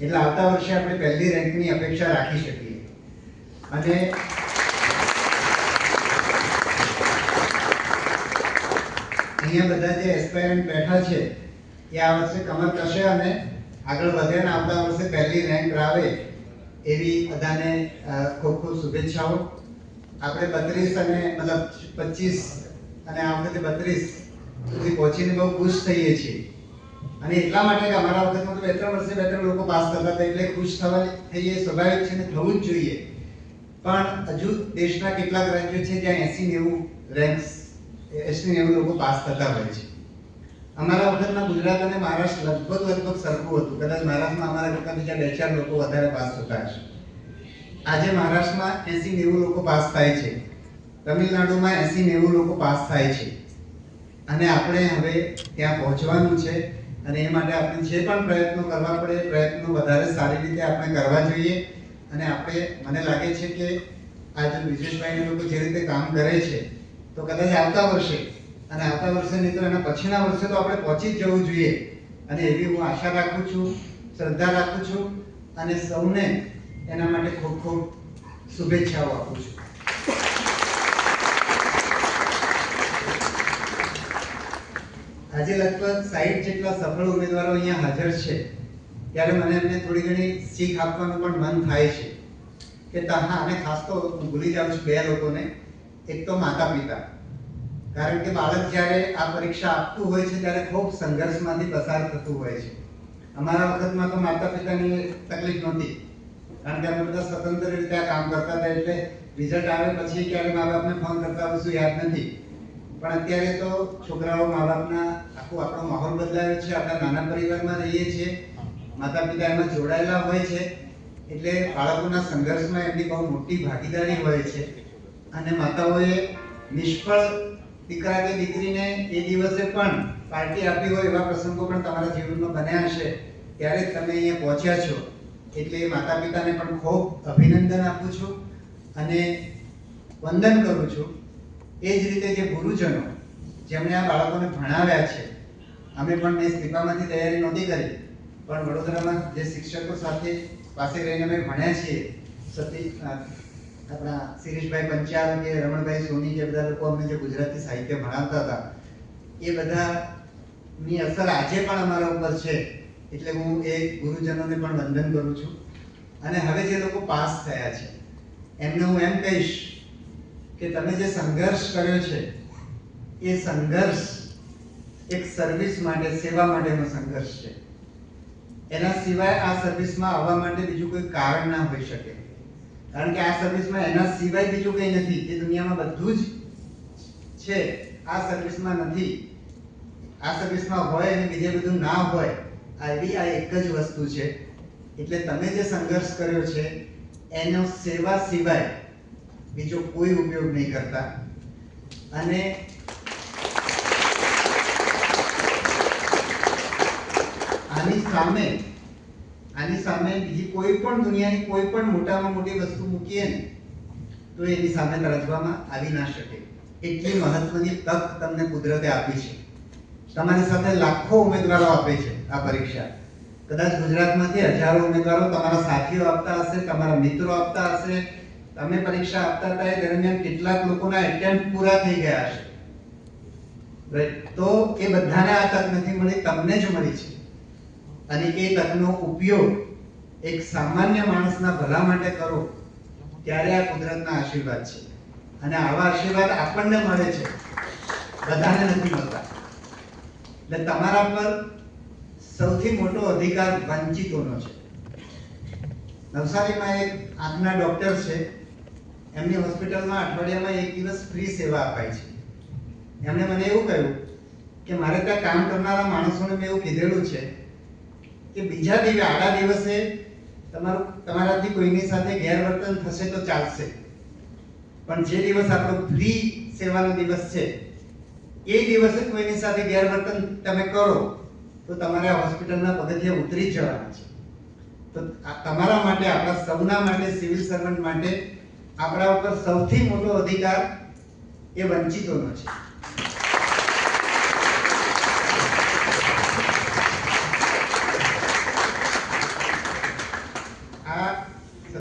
એટલે આવતા વર્ષે આપણે પહેલી રેન્કની અપેક્ષા રાખી શકીએ. અને અહીંયા બધા જે એસ્પાયરન્ટ બેઠા છે એ આ વર્ષે કમર કશે અને આગળ વધે અને આવતા વર્ષે પહેલી રેન્ક લાવે એવી બધાને ખૂબ ખૂબ શુભેચ્છાઓ. આપણે 32 અને મતલબ 25 અને આ વખતે 32 સુધી પહોંચીને બહુ ખુશ થઈએ છીએ. અને એટલા માટે કે અમારા વખતમાં તો 2-3 વર્ષે 2-3 લોકો પાસ થતા હતા એટલે ખુશ થવા થઈએ સ્વાભાવિક છે ને થવું જ જોઈએ. પણ હજુ દેશના કેટલાક રાજ્યો છે જ્યાં 80-90 રેન્ક્સ 80-90 લોકો પાસ થતા હોય છે. અમારા વખતમાં ગુજરાત અને મહારાષ્ટ્ર લગભગ સરખું હતું. કદાચ મહારાષ્ટ્રમાં અમારા કરતા બીજા 2-4 લોકો વધારે પાસ થતા હશે. આજે મહારાષ્ટ્રમાં 80-90 લોકો પાસ થાય છે, તમિલનાડુમાં 80-90 લોકો પાસ થાય છે. અને આપણે હવે ત્યાં પહોંચવાનું છે અને એ માટે આપણે જે પણ પ્રયત્નો કરવા પડે એ પ્રયત્નો વધારે સારી રીતે આપણે કરવા જોઈએ. અને આપણે મને લાગે છે કે આ જો વિજેશભાઈ લોકો જે રીતે કામ કરે છે તો કદાચ આવતા વર્ષે અને આવતા વર્ષે નહીં તો એના પછીના વર્ષે તો આપણે પહોંચી જ જવું જોઈએ. અને એવી હું આશા રાખું છું, શ્રદ્ધા રાખું છું અને સૌને એના માટે ખૂબ ખૂબ શુભેચ્છાઓ આપું છું. આજે લગભગ 60 જેટલા સફળ ઉમેદવારો અહીંયા હાજર છે ત્યારે મને એમને થોડી ઘણી શીખ આપવાનું પણ મન થાય છે કે હા, અને ખાસ તો હું ભૂલી જાઉં છું 2 લોકોને. એક તો માતા પિતા, કારણ કે બાળક જ્યારે આ પરીક્ષા આપતું હોય છે ત્યારે ખૂબ સંઘર્ષમાંથી પસાર થતું હોય છે. અમારા વખતમાં તો માતા પિતાની તકલીફ નહોતી કારણ કે અમે બધા સ્વતંત્ર રીતે આ કામ કરતા હતા એટલે રિઝલ્ટ આવે પછી ક્યારે મા બાપને ફોન કરતા હોય શું યાદ નથી. પણ અત્યારે તો છોકરાઓ મા બાપના આખો આપણો માહોલ બદલાયો છે. આપણા નાના પરિવારમાં રહીએ છીએ, માતા પિતા એમાં જોડાયેલા હોય છે એટલે બાળકોના સંઘર્ષમાં એમની બહુ મોટી ભાગીદારી હોય છે. અને માતાઓએ નિષ્ફળ દીકરા કે દીકરીને એ દિવસે પણ પાર્ટી આપી હોય એવા પ્રસંગો પણ તમારા જીવનમાં બન્યા હશે ત્યારે તમે અહીંયા પહોંચ્યા છો. એટલે એ માતા પિતાને પણ ખૂબ અભિનંદન આપું છું અને વંદન કરું છું. એ જ રીતે જે ગુરુજનો જેમણે આ બાળકોને ભણાવ્યા છે, અમે પણ મેં સ્લીપામાંથી તૈયારી નહોતી કરી પણ વડોદરામાં જે શિક્ષકો સાથે પાસે રહીને અમે ભણ્યા છીએ, આપણા શિરીષભાઈ પંચાલ કે રમણભાઈ સોની જે બધા લોકો અમને જે ગુજરાતી સાહિત્ય ભણાવતા હતા એ બધાની અસર આજે પણ અમારા ઉપર છે. એટલે હું એ ગુરુજનોને પણ વંદન કરું છું. અને હવે જે લોકો પાસ થયા છે એમને હું એમ કહીશ કે તમે જે સંઘર્ષ કર્યો છે એ સંઘર્ષ એક સર્વિસ માટે, સેવા માટેનો સંઘર્ષ છે. એના સિવાય આ સર્વિસમાં આવવા માટે બીજું કોઈ કારણ ના હોઈ શકે. કારણ કે આ સર્વિસમાં એના સિવાય બીજું કંઈ નથી. એ દુનિયામાં બધું જ છે, આ સર્વિસમાં નથી. આ સર્વિસમાં હોય અને બીજે બધું ના હોય, આ એક જ વસ્તુ છે. એટલે તમે જે સંઘર્ષ કર્યો છે એનો સેવા સિવાય બીજો કોઈ ઉપયોગ નહીં કરતા. અને આની સામે બીજી કોઈ પણ દુનિયાની કોઈ પણ મોટામાં મોટી વસ્તુ મૂકીએ ને તો એની સામે તરજવામાં આવી ના શકે. એટલી મહત્વની તક તમને કુદરતે આપી છે. તમારી સાથે લાખો ઉમેદવારો આપે છે આ પરીક્ષા. કદાચ ગુજરાતમાંથી હજારો ઉમેદવારો તમારા સાથીઓ આપતા હશે, તમારા મિત્રો આપતા હશે. તમે પરીક્ષા આપતા હતા એ દરમિયાન કેટલાક લોકોના એટેમ્પ્ટ પૂરા થઈ ગયા હશે. તો એ બધાને આ તક નથી મળી, તમને જ મળી છે. અને એ તકનો ઉપયોગ એક સામાન્ય માણસના ભલા માટે કરો ત્યારે આ કુદરતના આશીર્વાદ છે. અને આવા આશીર્વાદ આપણને મળે છે, બધાને નથી મળતા. એટલે તમારા પર સૌથી મોટો અધિકાર વંચિતોનો છે. નવસારીમાં એક આંખના ડોક્ટર છે, એમની હોસ્પિટલમાં અઠવાડિયામાં 1 દિવસ ફ્રી સેવા અપાય છે. એમણે મને એવું કહ્યું કે મારે ત્યાં કામ કરનારા માણસોને મેં એવું કીધેલું છે કે બીજા દિવસે આડા દિવસે તમારાથી કોઈની સાથે ગેરવર્તન થશે તો ચાલશે, પણ જે દિવસ આપણો ફ્રી સેવાનો દિવસ છે એ દિવસે કોઈની સાથે ગેરવર્તન તમે કરો તો તમારે આ હોસ્પિટલના પગથિયા ઉતરી જ જવાના છે. તો તમારા માટે, આપણા સૌના માટે, સિવિલ સર્વન્ટ માટે આપણા ઉપર સૌથી મોટો અધિકાર એ વંચિતોનો છે. આ